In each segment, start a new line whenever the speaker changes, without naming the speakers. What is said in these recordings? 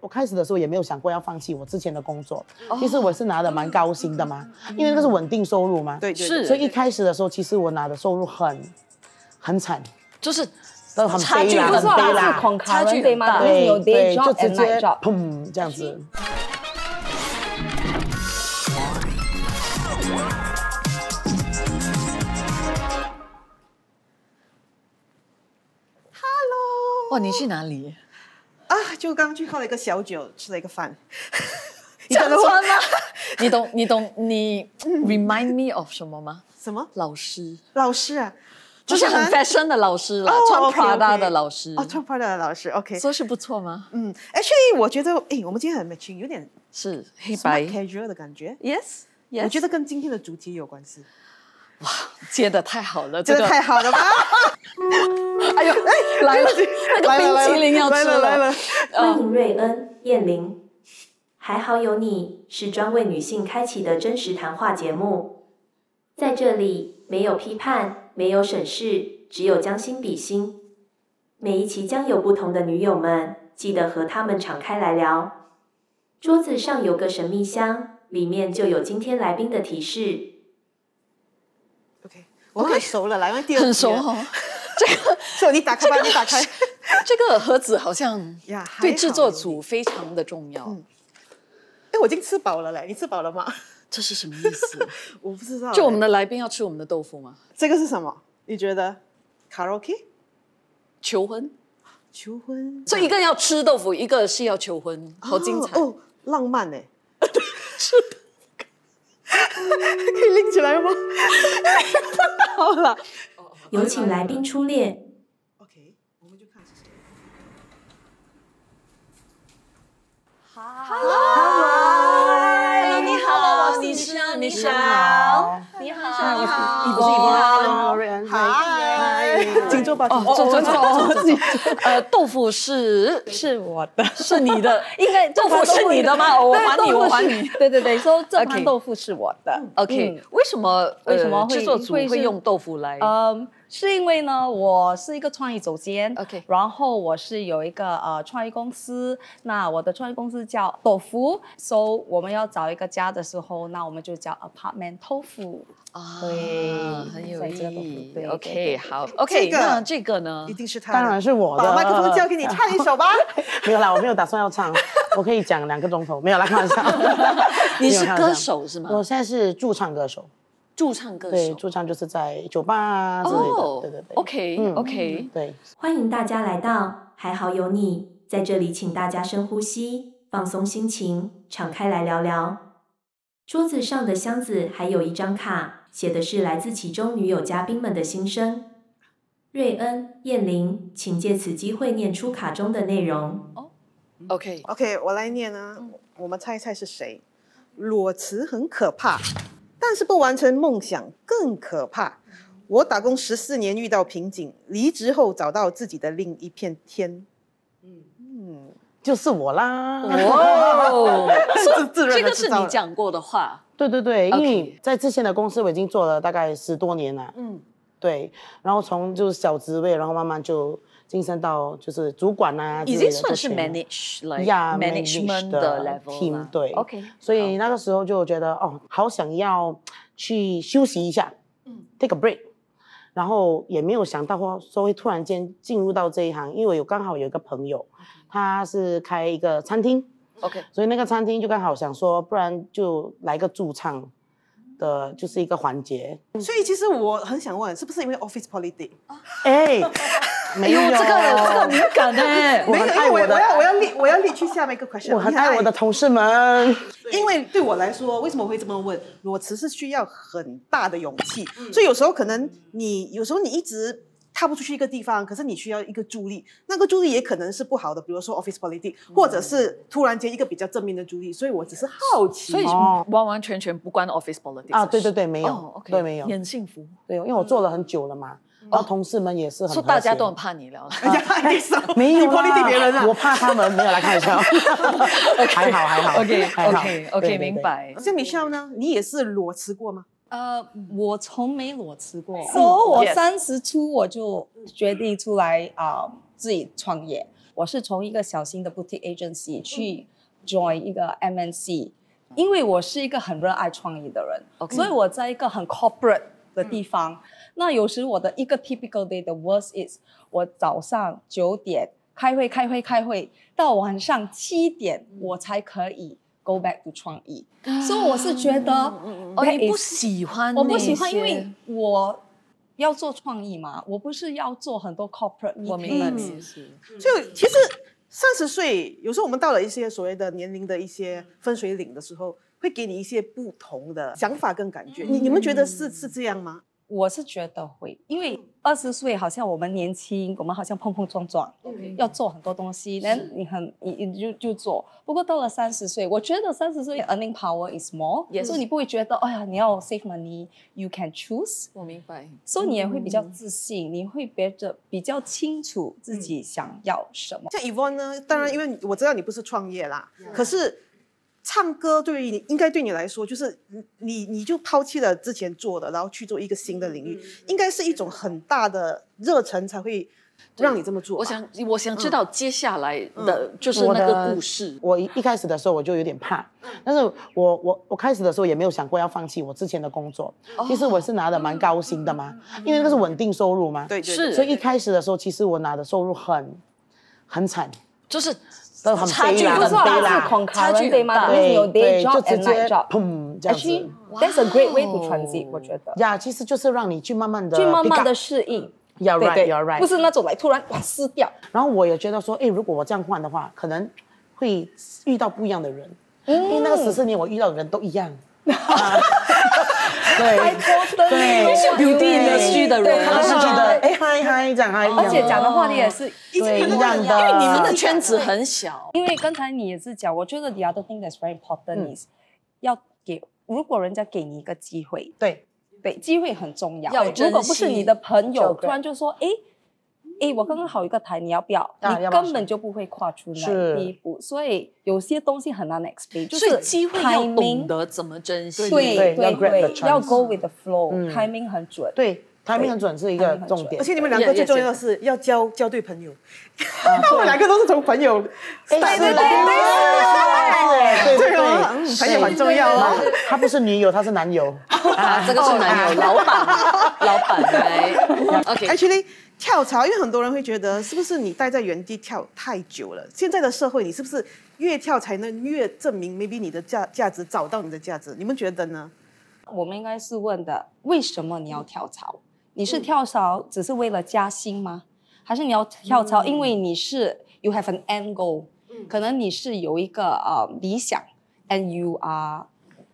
我开始的时候也没有想过要放弃我之前的工作，其实我是拿的蛮高薪的嘛，因为那个是稳定收入嘛。
对，
是
所以一开始的时候，其实我拿的收入很惨，
就是
都很
差距
悲啦，
很大
很悲啦，
差距很大
就是有 day
对，就
job
直
and
接
night job。
砰这样子。
哇，你去哪里？
啊，就刚去喝了一个小酒，吃了一个饭。
这样穿吗？你 remind me of 什么吗？
什么
老师，
老师啊？
就是很 fashion 的老师啦，穿 Prada 的老师。
哦，穿 Prada 的老师 ，OK。
说是不错吗？Actually
我觉得，我们今天很 matching， 有点
是黑白
casual 的感觉。
，yes，
我觉得跟今天的主题有关系。
接的太好了，
真的太好了吧？
哎呦，来了，那个冰淇淋要吃了。
欢迎瑞恩、燕玲，还好有你是专为女性开启的真实谈话节目，在这里没有批判，没有审视，只有将心比心。每一期将有不同的女友们，记得和她们敞开来聊。桌子上有个神秘箱，里面就有今天来宾的提示。
OK， 我很熟了，来，因为第二
很熟哦。这个，
所以你打开吧，你打开。
这个盒子好像
呀，
对制作组非常的重要。
我已经吃饱了嘞，你吃饱了吗？
这是什么意思？
我不知道。
就我们的来宾要吃我们的豆腐吗？
这个是什么？你觉得？卡拉 OK？
求婚？
求婚？
所以一个要吃豆腐，一个是要求婚，好精彩
哦，浪漫哎。
对，是的。
可以拎起来吗？
好了，
有请来宾出列。
OK， 我们就看是谁。
Hello， 你好，你是你好，你好，你好，
你不是Hello，瑞恩，
嗨，请坐吧。
坐。豆腐是
我的，
是你的，
应该
豆腐是你的吗？我还你，我还你。
对，说这盘豆腐是我的。
OK，为什么制作组会用豆腐来？
是因为呢，我是一个创意总监
，OK，
然后我是有一个创意公司，那我的创意公司叫豆腐，so 我们要找一个家的时候，那我们就叫 apartment 豆腐。对，
很有意义。
对
OK， 好 ，OK， 那这个呢？
一定是他，
当然是我的。
把麦克风交给你，唱一首吧。
没有啦，我没有打算要唱，我可以讲2个钟头，没有啦，开玩笑。
你是歌手是吗？
我现在是驻唱歌手。
驻唱歌手，
对，驻唱就是在酒吧啊之类的，对。
OK，
对。
欢迎大家来到，还好有你，在这里，请大家深呼吸，放松心情，敞开来聊聊。桌子上的箱子还有一张卡，写的是来自其中女友嘉宾们的心声。瑞恩、燕玲，请借此机会念出卡中的内容。
OK，
我来念啊，我们猜一猜是谁。裸辞很可怕。但是不完成梦想更可怕。我打工14年遇到瓶颈，离职后找到自己的另一片天。
就是我啦。
哦，
自
这个是你讲过的话。
对，因为在之前的公司我已经做了大概10多年了。对，然后从就是小职位，然后慢慢就晋升到就是主管啊，
已经算是 management 的 level
对
，OK，
所以那个时候就觉得好想要去休息一下，take a break， 然后也没有想到说会突然间进入到这一行，因为刚好有一个朋友，他是开一个餐厅
，OK，
所以那个餐厅就刚好想说，不然就来个驻唱的，就是一个环节。
所以其实我很想问，是不是因为 office politics？
没有，
这个敏感哎，
我很爱我的，
我要列去下面一个 question。
我很爱我的同事们，
因为对我来说，为什么我会这么问？裸辞是需要很大的勇气，所以有时候可能你一直踏不出去一个地方，可是你需要一个助力，那个助力也可能是不好的，比如说 office politics， 或者是突然间一个比较正面的助力，所以我只是好奇，
所以完完全全不关 office politics
啊，对，没有，对，没有，
很幸福，
对，因为我做了很久了嘛。然后同事们也是很，
说大家都很怕你聊，
没有
啦，别人啊，
我怕他们，没有来开玩笑，还好
，OK， 明白。
像Michelle呢，你也是裸辞过吗？
我从没裸辞过，所以我30出我就决定出来自己创业。我是从一个小型的 boutique agency 去 join 一个 MNC，因为我是一个很热爱创意的人，所以我在一个很 corporate 的地方。那有时我的一个 typical day 的 worst is 我早上9点开会，到晚上7点我才可以 go back to 创意。所以我是觉得，
你不喜欢？
我不喜欢，因为我要做创意嘛，我不是要做很多 corporate meeting。
我明白你意思。
就其实30岁，有时候我们到了一些所谓的年龄的一些分水岭的时候，会给你一些不同的想法跟感觉。你们觉得是这样吗？
我是觉得会，因为20岁好像我们年轻，我们好像碰碰撞撞，要做很多东西，那你就做。不过到了30岁，我觉得30岁 earning power is more， 所以你不会觉得，哎呀，你要 save money，you can choose。
我明白。
所以你也会比较自信，你会比较清楚自己想要什么。
像 Yvonne 呢，当然因为我知道你不是创业啦，可是唱歌对于你应该对你来说，就是你就抛弃了之前做的，然后去做一个新的领域，应该是一种很大的热忱才会让你这么做。
我想知道接下来的就是那个故事。
我一开始的时候我就有点怕，但是我开始的时候也没有想过要放弃我之前的工作。其实我是拿的蛮高薪的嘛，因为那个是稳定收入嘛。
对，
是。
所以一开始的时候，其实我拿的收入很惨，
就是
很悲啦，
很悲啦，
差距很大。
对，
有 day job
就直
and night
接
job。
砰这样子。
That's a great way to transit， 我觉得。
呀，其实就是让你去慢慢的
适应。
You're right, you're right。
不是那种突然撕掉。
然后我也觉得说，如果我这样换的话，可能会遇到不一样的人，因为那个14年我遇到的人都一样。对，
是 beauty industry 的人，
他是觉得嗨这样嗨，
而且讲的话题也是
一样的，
因为你们的圈子很小。
因为刚才你也是讲，我觉得 the other thing that's very important is 要如果人家给你一个机会，对，机会很重要。如果不是你的朋友突然就说，我刚刚好一个台，你要不要？你根本就不会跨出那第一步。所以有些东西很难 explain， 就是
机会要懂得怎么珍惜。
对，要 go with the flow，timing 很准。
对，timing 很准是一个重点。
而且你们两个最重要的是要交对朋友，我们两个都是从朋友。对，朋友很重要哦。
他不是女友，他是男友。
这个是男友，老板来。
Actually。跳槽，因为很多人会觉得，是不是你待在原地跳太久了？现在的社会，你是不是越跳才能越证明 maybe 你的价值，找到你的价值？你们觉得呢？
我们应该是问的，为什么你要跳槽？你是跳槽只是为了加薪吗？还是你要跳槽因为你是 you have an end goal，可能你是有一个理想 ，and you are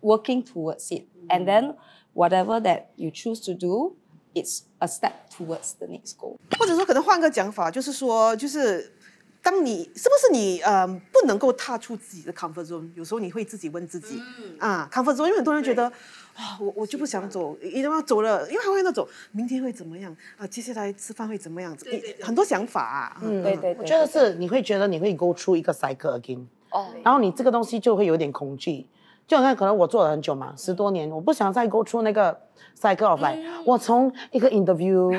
working towards it，and then whatever that you choose to do。It's a step towards the next goal。
或者说，可能换个讲法，就是说，当你是不是你不能够踏出自己的 comfort zone， 有时候你会自己问自己comfort zone， 因为很多人觉得我就不想走，一定要走了，因为还会那种明天会怎么样接下来吃饭会怎么样，很多想法
对，
我觉得是你会觉得你会 go through 一个 cycle again，然后你这个东西就会有点恐惧。就好像可能我做了很久嘛，10多年，我不想再 go through那个 cycle of like，我从一个 interview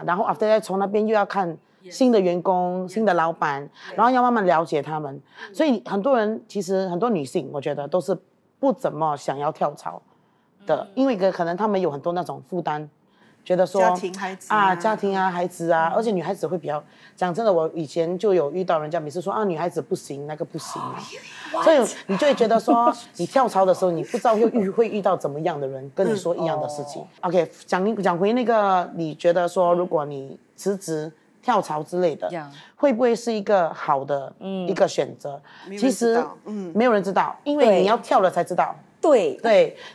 然后 after that 从那边又要看新的员工、新的老板，然后要慢慢了解他们，所以很多人其实很多女性，我觉得都是不怎么想要跳槽的，因为可能他们有很多那种负担。觉得说
家庭孩子
家庭孩子而且女孩子会比较讲真的，我以前就有遇到人家每次说女孩子不行，那个不行，所以你就会觉得说你跳槽的时候，你不知道会遇到怎么样的人跟你说一样的事情。OK， 讲回那个，你觉得说如果你辞职跳槽之类的，会不会是一个好的一个选择？其实没有人知道，因为你要跳了才知道。对，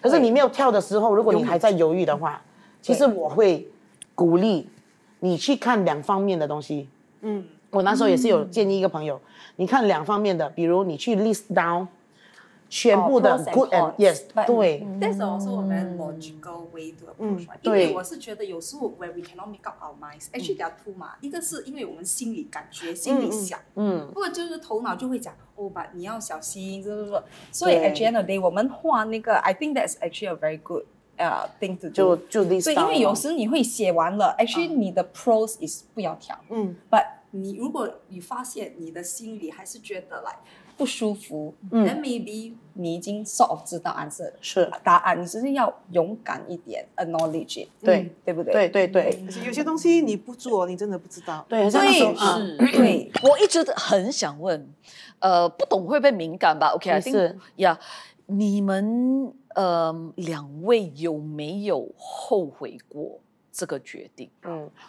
可是你没有跳的时候，如果你还在犹豫的话。其实我会鼓励你去看2方面的东西。我那时候也是有建议一个朋友，你看2方面的，比如你去 list down 全部的 good and yes， 对。
That's also a very logical way to approach，因为我是觉得有时候 where we cannot make up our minds，actually there are two 嘛，一个是因为我们心里感觉、心里想，不过就是头脑就会讲，but 你要小心，所以 at the end of the day， 我们画那个 ，I think that's actually a very good。thing to do，
就 list down。
对，因为有时你会写完了，actually 你的 pros is 不要调，but
如果你发现你的心里还是觉得来
不舒服，then maybe 你已经 sort of 知道 answer
是
答案，你只是要勇敢一点 acknowledge it， 对不对？
对对对
可是有些东西你不做，你真的不知道。
对，像那时候
是，对，我一直很想问，不懂会不会敏感吧 ？OK，
是
呀，你们两位有没有后悔过这个决定？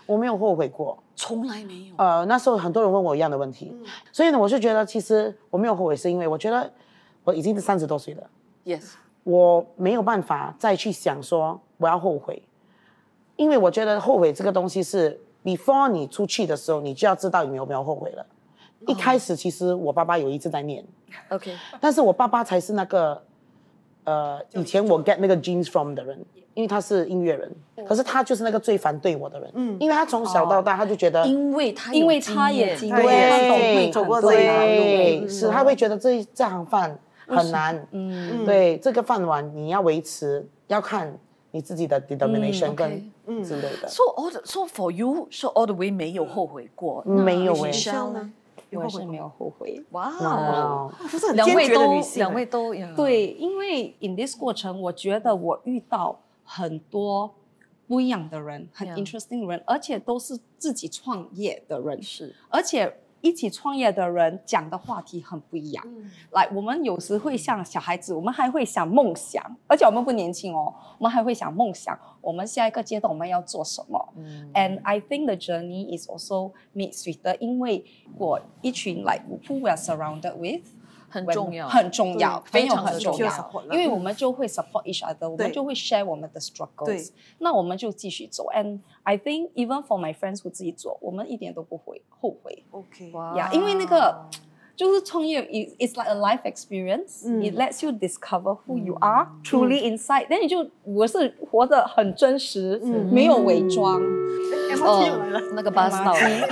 我没有后悔过。
从来没有。
那时候很多人问我一样的问题，所以呢，我就觉得其实我没有后悔，是因为我觉得我已经是30多岁了，
Yes，
我没有办法再去想说我要后悔，因为我觉得后悔这个东西是 before 你出去的时候，你就要知道你有没有后悔了。一开始其实我爸爸有一直在念
OK，
但是我爸爸才是那个以前我 get 那个 genes from 的人，因为他是音乐人，可是他就是那个最反对我的人，因为他从小到大他就觉得，
因为他
因为他也经历
对
走过这一条路
对，是他会觉得这行饭很难，对，这个饭碗你要维持，要看你自己的 determination 跟之类的。
So for you， so all the way 没有后悔过，
没有
Michelle
呢？
我是没有后悔。
哇
哇，
不是很坚决的女性。
两位都
对，因为 in this 过程，我觉得我遇到很多不一样的人，很 interesting 的人，而且都是自己创业的人，
是，
而且一起创业的人讲的话题很不一样。来，我们有时会像小孩子，我们还会想梦想，而且我们不年轻哦，我们还会想梦想，我们下一个阶段我们要做什么。And I think the journey is also made sweeter， 因为我一群 like who we are surrounded with。
很重要，
很重要，
非常
很重要，因为我们就会 support each other， 我们就会 share 我们的 struggles， 那我们就继续走。And I think even for my friends who 自己做，我们一点都不会后悔。
OK，
呀，因为那个就是创业 ，it's like a life experience，it lets you discover who you are truly inside。那你就我是活得很真实，没有伪装。
那个巴士到了，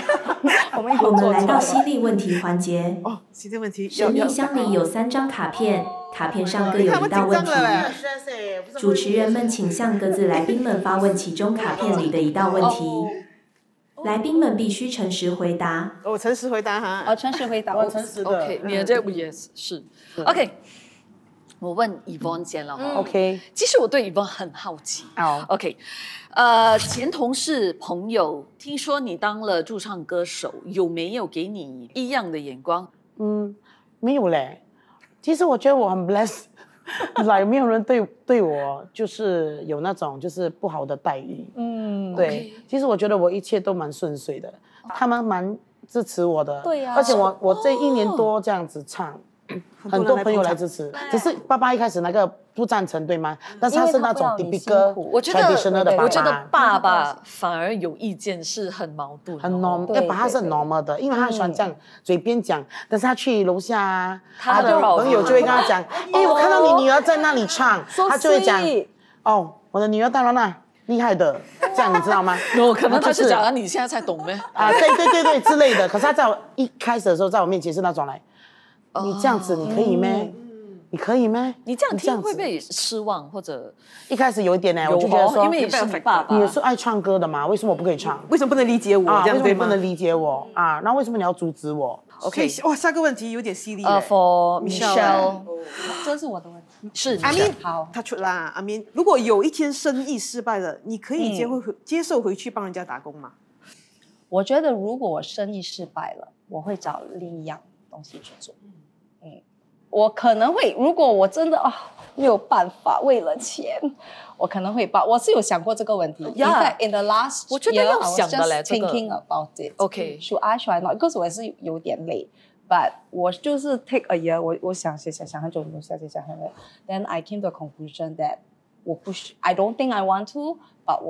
我们
来到犀利问题环节。
犀利问题。
神秘箱里有3张卡片，卡片上各有一道问题。主持人们请向各自来宾们发问其中卡片里的一道问题。来宾们必须诚实回答。
我诚实回答哈。
诚实回答。
我诚实的。
OK， 你的这个也是。OK， 我问 Yvonne 先了哈。
OK，
其实我对 Yvonne 很好奇。OK， 前同事朋友，听说你当了驻唱歌手，有没有给你异样的眼光？
没有嘞。其实我觉得我很 blessed， 来没有人对我就是有那种就是不好的待遇。对，其实我觉得我一切都蛮顺遂的，他们蛮支持我的。
对呀，
而且我这1年多这样子唱，很多朋友来支持，只是爸爸一开始那个不赞成，对吗？但是他是那种 typical traditional 的爸爸。
我觉得爸爸反而有意见，是很矛盾，
很 normal， 他是很 normal 的，因为他很喜欢这样嘴边讲，但是他去楼下，他的朋友就会跟他讲，我看到你女儿在那里唱，他就会讲，我的女儿当然啦，厉害的，这样你知道吗？
可能他是讲你现在才懂呗。
对之类的。可是他在我一开始的时候，在我面前是那种来，你这样子你可以咩？你可以咩？
你这样听会不会失望？或者
一开始有一点呢，我就觉得说，
因为也是你爸爸，
你是爱唱歌的嘛，为什么我不可以唱？
为什么不能理解我？这样对吗？
为什么不能理解我啊？那为什么你要阻止我
？OK， 哇，下个问题有点犀利。
For Michelle，
这是我的问题。
是
阿明，
好，
他出啦。阿明，如果有一天生意失败了，你可以接受回去帮人家打工吗？
我觉得如果我生意失败了，我会找另一样东西去做。我可能会，如果我真的没有办法为了钱，我可能会我是有想过这个问题。In fact, in the last
我觉得要想的嘞，
thinking about it.
OK,
should I not? Because 我也是有点累 ，but 我就是 take a year， 我想很久，想。Then I came to a conclusion that 我不是 I don't think I want to, but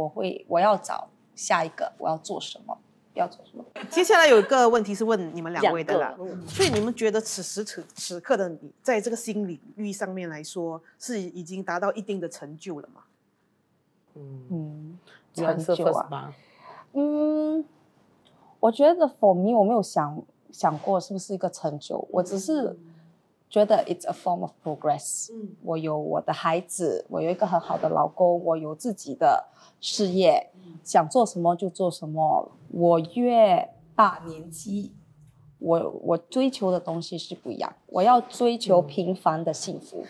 我要找下一个我要做什么。要做什么？
接下来有一个问题是问你们两位的啦，所以你们觉得此刻的你，在这个新领域上面来说，是已经达到一定的成就了吗？
成就啊，
我觉得 for me 我没有想过是不是一个成就，我只是觉得 it's a form of progress。我有我的孩子，我有一个很好的老公，我有自己的事业，想做什么就做什么。我越大年纪，我追求的东西是不一样，我要追求平凡的幸福。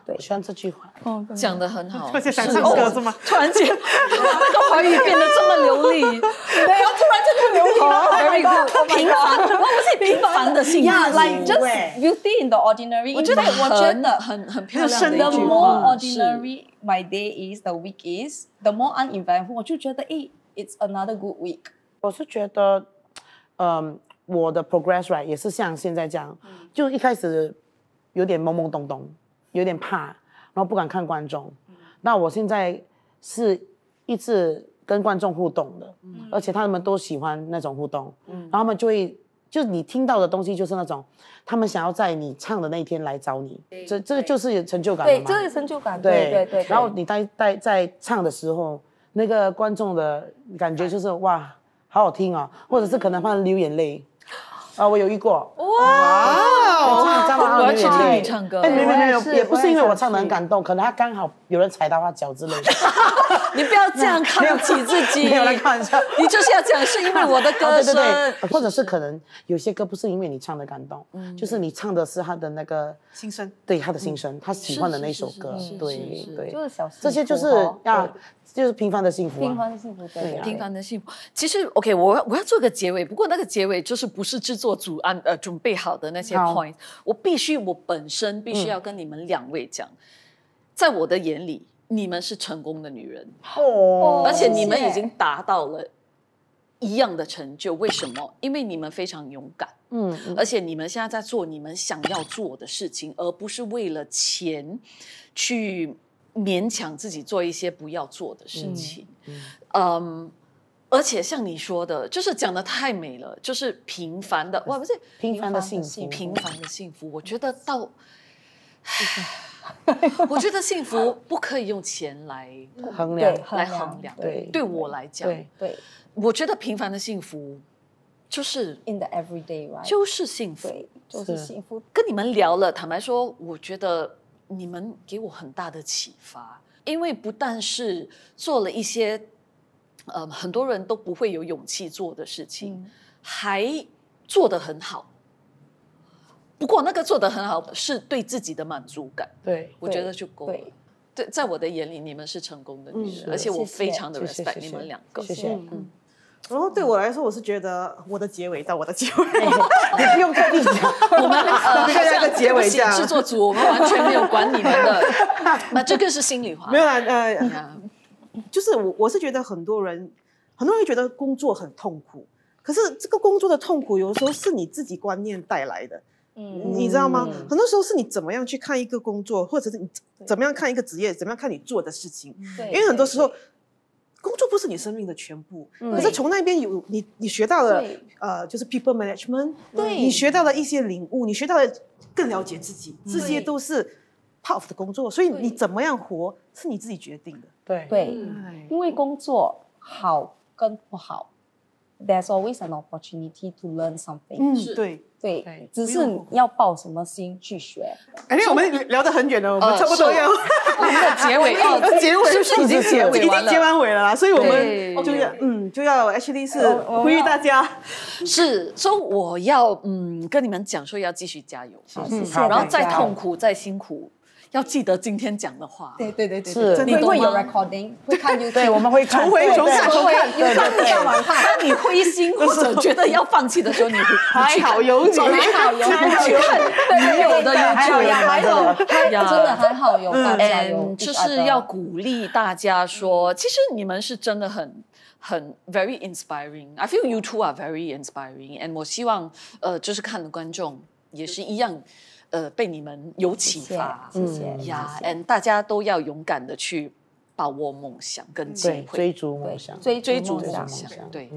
对，我喜欢这句话。
讲得很好。
而且想唱歌是吗？
突然间，那个华语变得这么流利，对，突然间就流利了。Very good， 平凡，我不是平凡的幸福。
Yeah, like just beauty in the ordinary。
我觉得很漂亮的一句话。
The more ordinary my day is, the week is, the more uneventful， 我就觉得it's another good week。
我是觉得，我的 progress right 也是像现在这样，就一开始有点懵懵懂懂。有点怕，然后不敢看观众。那我现在是一直跟观众互动的，而且他们都喜欢那种互动，然后他们就会，就你听到的东西就是那种，他们想要在你唱的那一天来找你，这个就是成就感了嘛。
对，这是成就感。
对。然后你在唱的时候，那个观众的感觉就是哇，好好听啊，或者是可能他们流眼泪。我有遇过。
哇！
我要去听你唱歌。
没有，也不是因为我唱得很感动，可能他刚好有人踩到他脚之类的。
你不要这样看不起自己。
没有来开玩笑，
你就是要讲是因为我的歌声，
对，或者是可能有些歌不是因为你唱的感动，就是你唱的是他的那个
心声，
对他的心声，他喜欢的那首歌，对，
就是小幸福，
这些就是就是平凡的幸福，
平凡的幸福，对，
平凡的幸福。其实 OK， 我要做个结尾，不过那个结尾就是不是制作组准备好的那些 point， 我本身必须要跟你们两位讲，在我的眼里，你们是成功的女人，而且你们已经达到了一样的成就。为什么？因为你们非常勇敢，而且你们现在在做你们想要做的事情，而不是为了钱去勉强自己做一些不要做的事情。而且像你说的，就是讲得太美了，就是平凡的，不是
平凡的幸福，
平凡的幸福。我觉得我觉得幸福不可以用钱来衡量。对我来讲，
对，
我觉得平凡的幸福就是
in the everyday， right？
就是幸福，
对，就是幸福。
跟你们聊了，坦白说，我觉得你们给我很大的启发，因为不但是做了一些很多人都不会有勇气做的事情，还做得很好。不过那个做得很好是对自己的满足感，
对，
我觉得就够了。对，在我的眼里，你们是成功的女人，而且我非常的 respect 你们两个。
谢谢。
然后对我来说，我是觉得我的结尾到我的结尾，
你不用特地讲，
我们
大家一个结尾这样。
制作组我们完全没有管你们的，那这个是心里话。
没有啦，就是我是觉得很多人会觉得工作很痛苦，可是这个工作的痛苦有时候是你自己观念带来的。你知道吗？很多时候是你怎么样去看一个工作，或者是你怎么样看一个职业，怎么样看你做的事情。因为很多时候工作不是你生命的全部，可是从那边有你学到了就是 people management， 你学到了一些领悟，你学到了更了解自己，这些都是 part of 的工作，所以你怎么样活是你自己决定的。
对，因为工作好跟不好 ，there's always an opportunity to learn something。对，只是你要抱什么心去学。
我们聊得很远了，我们差不多要
我们的结尾
结尾
是不是已经结尾完了？
已经结完尾了啦，所以我们就要 actually 是呼吁大家，
是说我要跟你们讲说要继续加油，然后再痛苦再辛苦。要记得今天讲的话。
对，
是
你会有 recording， 会看 YouTube，
对，我们会看，
重看，
当你灰心或者觉得要放弃的时候，你
还好有你，
去看女友的 YouTube，
真的还好有大家有，
就是要鼓励大家说，其实你们是真的很 very inspiring。I feel you two are very inspiring，and 我希望就是看的观众也是一样。被你们有启发，
谢谢
呀，and 大家都要勇敢的去把握梦想跟机会，
追逐梦想，
追逐梦想，对，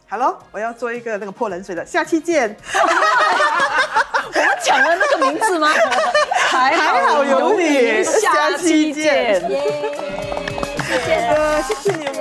好了，我要做一个那个泼冷水的，下期见。
我们讲了那个名字吗？
还好有你，
下期见，
谢谢你们。